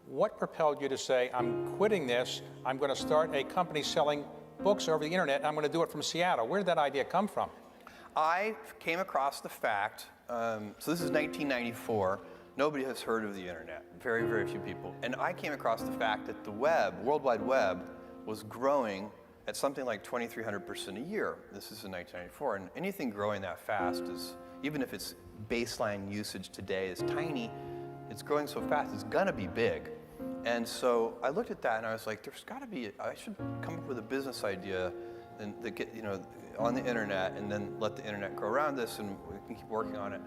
What propelled you to say, I'm quitting this, I'm going to start a company selling books over the internet, and I'm going to do it from Seattle? Where did that idea come from? I came across the fact, so this is 1994, nobody has heard of the internet, very, very few people. And I came across the fact that the web, World Wide Web, was growing at something like 2,300% a year. This is in 1994, and anything growing that fast is, even if its baseline usage today is tiny, it's growing so fast, it's gonna be big. And so I looked at that and I was like, there's gotta be, I should come up with a business idea that get, on the internet, and then let the internet grow around this, and we can keep working on it.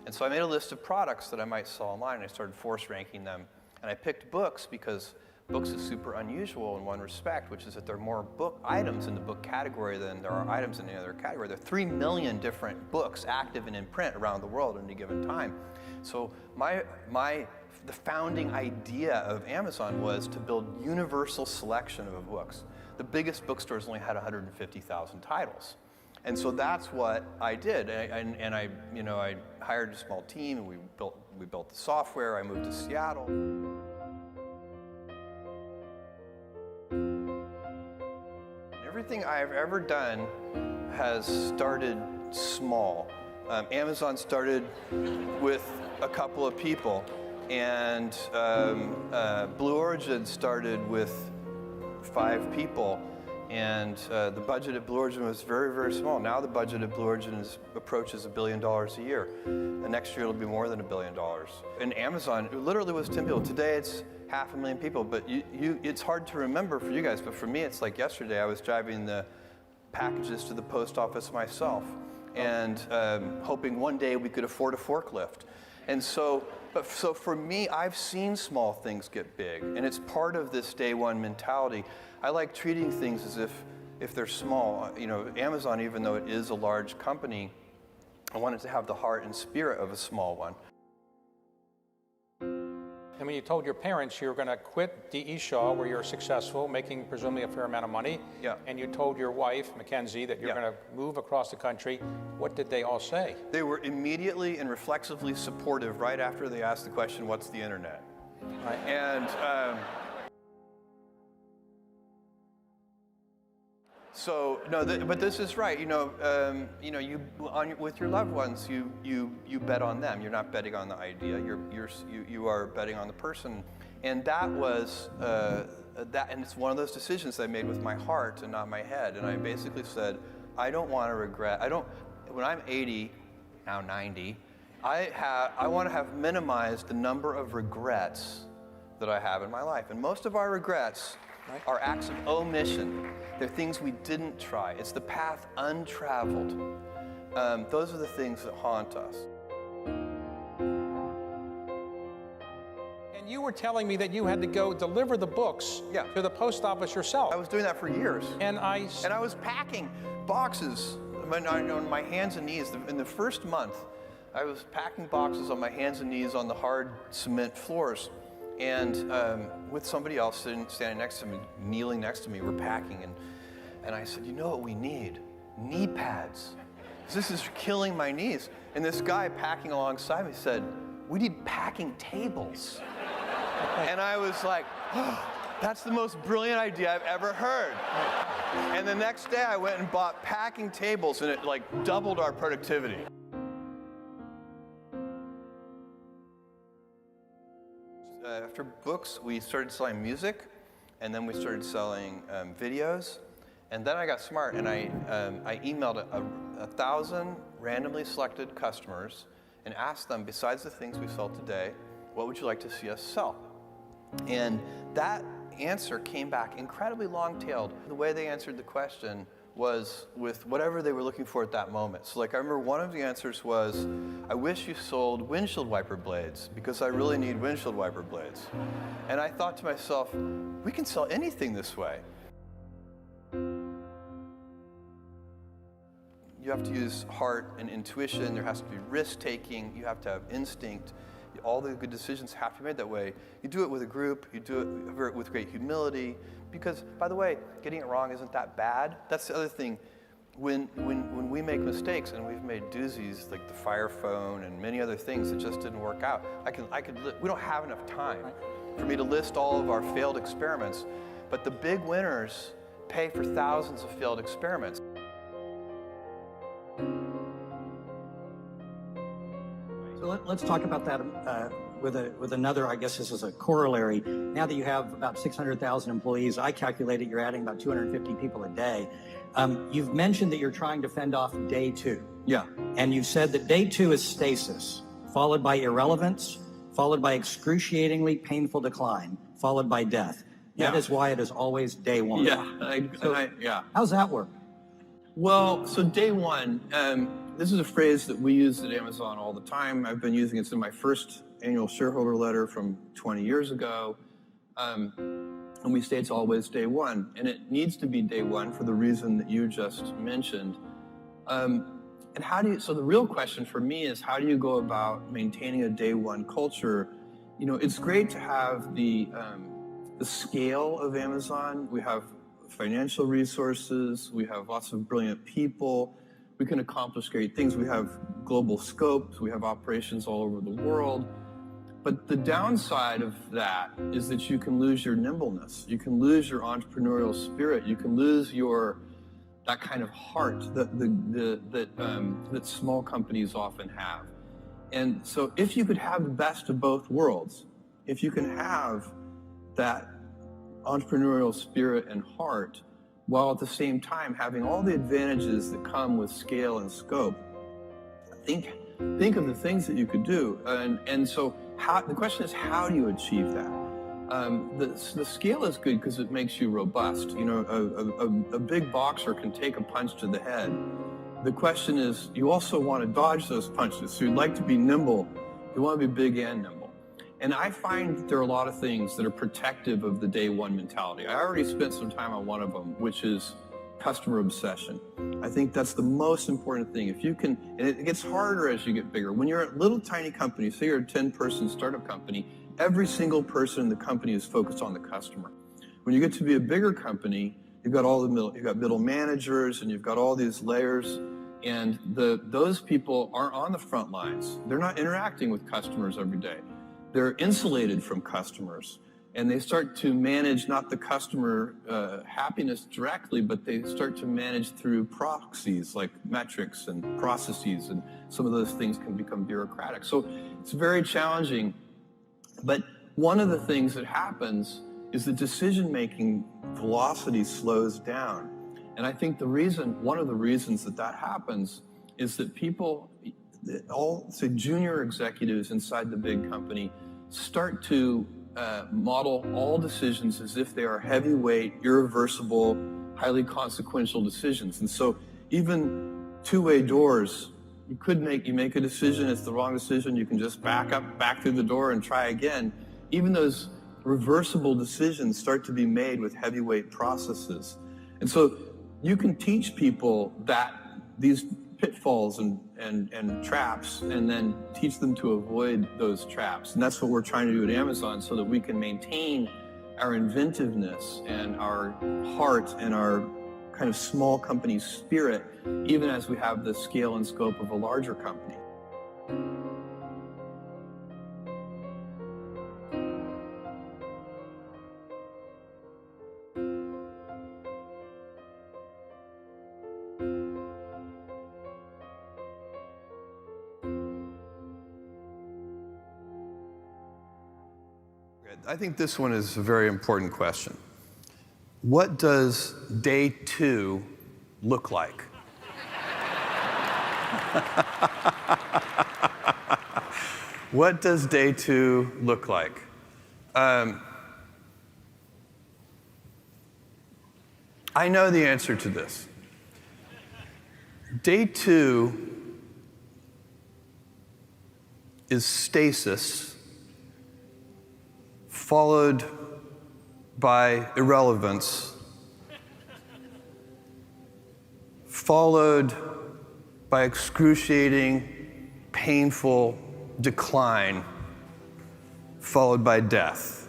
And so I made a list of products that I might sell online, and I started force ranking them. And I picked books because books is super unusual in one respect, which is that there are more book items in the book category than there are items in any other category. There are 3 million different books active and in print around the world at any given time. So the founding idea of Amazon was to build universal selection of books. The biggest bookstores only had 150,000 titles. And so that's what I did. And I hired a small team, and we built the software. I moved to Seattle. Everything I've ever done has started small. Amazon started with a couple of people, and Blue Origin started with 5 people, and the budget at Blue Origin was very, very small. Now the budget at Blue Origin approaches $1 billion a year. And next year it'll be more than $1 billion. And Amazon, it literally was 10 people. Today it's 500,000 people, but it's hard to remember for you guys, but for me it's like yesterday I was driving the packages to the post office myself, and hoping one day we could afford a forklift. And so for me, I've seen small things get big, and it's part of this day one mentality. I like treating things as if they're small. Amazon, even though it is a large company, I want it to have the heart and spirit of a small one. And when you told your parents you were going to quit D.E. Shaw, where you're successful, making presumably a fair amount of money, yeah. And you told your wife, Mackenzie, that you're Yeah. going to move across the country, what did they all say? They were immediately and reflexively supportive right after they asked the question, what's the internet? Right. And so, no, but this is right. With your loved ones, you bet on them. You're not betting on the idea. You are betting on the person. And that was and it's one of those decisions I made with my heart and not my head. And I basically said, I don't want to regret. When I'm 80, now 90, I want to have minimized the number of regrets that I have in my life. And most of our regrets are acts of omission. They're things we didn't try. It's the path untraveled. Those are the things that haunt us. And you were telling me that you had to go deliver the books to the post office yourself. I was doing that for years. And I was packing boxes on my hands and knees. In the first month, I was packing boxes on my hands and knees on the hard cement floors. And with somebody else standing next to me, kneeling next to me, we're packing. And I said, you know what we need? Knee pads. This is killing my knees. And this guy packing alongside me said, we need packing tables. And I was like, oh, that's the most brilliant idea I've ever heard. And the next day I went and bought packing tables, and it like doubled our productivity. After books, we started selling music, and then we started selling videos. And then I got smart, and I emailed 1,000 randomly selected customers and asked them, besides the things we sell today, what would you like to see us sell? And that answer came back incredibly long-tailed. The way they answered the question was with whatever they were looking for at that moment. So like I remember one of the answers was, I wish you sold windshield wiper blades because I really need windshield wiper blades. And I thought to myself, we can sell anything this way. You have to use heart and intuition. There has to be risk-taking. You have to have instinct. All the good decisions have to be made that way. You do it with a group. You do it with great humility. Because, by the way, getting it wrong isn't that bad. That's the other thing. when we make mistakes, and we've made doozies like the Fire Phone and many other things that just didn't work out, we don't have enough time for me to list all of our failed experiments, but the big winners pay for thousands of failed experiments. So let's talk about that with another, I guess this is a corollary. Now that you have about 600,000 employees, I calculated you're adding about 250 people a day. You've mentioned that you're trying to fend off day 2. Yeah. And you've said that day 2 is stasis, followed by irrelevance, followed by excruciatingly painful decline, followed by death. That is why it is always day 1. Yeah. How's that work? Well, so day 1, this is a phrase that we use at Amazon all the time. I've been using it in my first annual shareholder letter from 20 years ago. And we say it's always day 1. And it needs to be day 1 for the reason that you just mentioned. And so the real question for me is, how do you go about maintaining a day 1 culture? You know, it's great to have the scale of Amazon. We have financial resources. We have lots of brilliant people. We can accomplish great things. We have global scopes. We have operations all over the world. But the downside of that is that you can lose your nimbleness. You can lose your entrepreneurial spirit. You can lose that kind of heart that small companies often have. And so if you could have the best of both worlds, if you can have that entrepreneurial spirit and heart, while at the same time having all the advantages that come with scale and scope, think of the things that you could do. And so the question is, how do you achieve that? The scale is good because it makes you robust. You know, a big boxer can take a punch to the head. The question is, you also want to dodge those punches. So you'd like to be nimble. You want to be big and nimble. And I find that there are a lot of things that are protective of the day 1 mentality. I already spent some time on one of them, which is customer obsession. I think that's the most important thing. If you can, and it gets harder as you get bigger. When you're a little tiny company, say you're a 10-person startup company, every single person in the company is focused on the customer. When you get to be a bigger company, you've got middle managers, and you've got all these layers, and those people aren't on the front lines. They're not interacting with customers every day. They're insulated from customers, and they start to manage not the customer happiness directly, but they start to manage through proxies like metrics and processes, and some of those things can become bureaucratic. So it's very challenging, but one of the things that happens is the decision-making velocity slows down. And I think one of the reasons that happens is that people, junior executives inside the big company, start to model all decisions as if they are heavyweight, irreversible, highly consequential decisions. And so even two-way doors, you make a decision, it's the wrong decision, you can just back through the door and try again. Even those reversible decisions start to be made with heavyweight processes. And so you can teach people that these pitfalls and traps, and then teach them to avoid those traps. And that's what we're trying to do at Amazon, so that we can maintain our inventiveness and our heart and our kind of small company spirit, even as we have the scale and scope of a larger company. I think this one is a very important question. What does day 2 look like? What does day 2 look like? I know the answer to this. Day 2 is stasis, followed by irrelevance, followed by excruciating, painful decline, followed by death.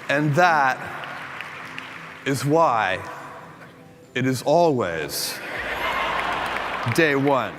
And that is why it is always day one.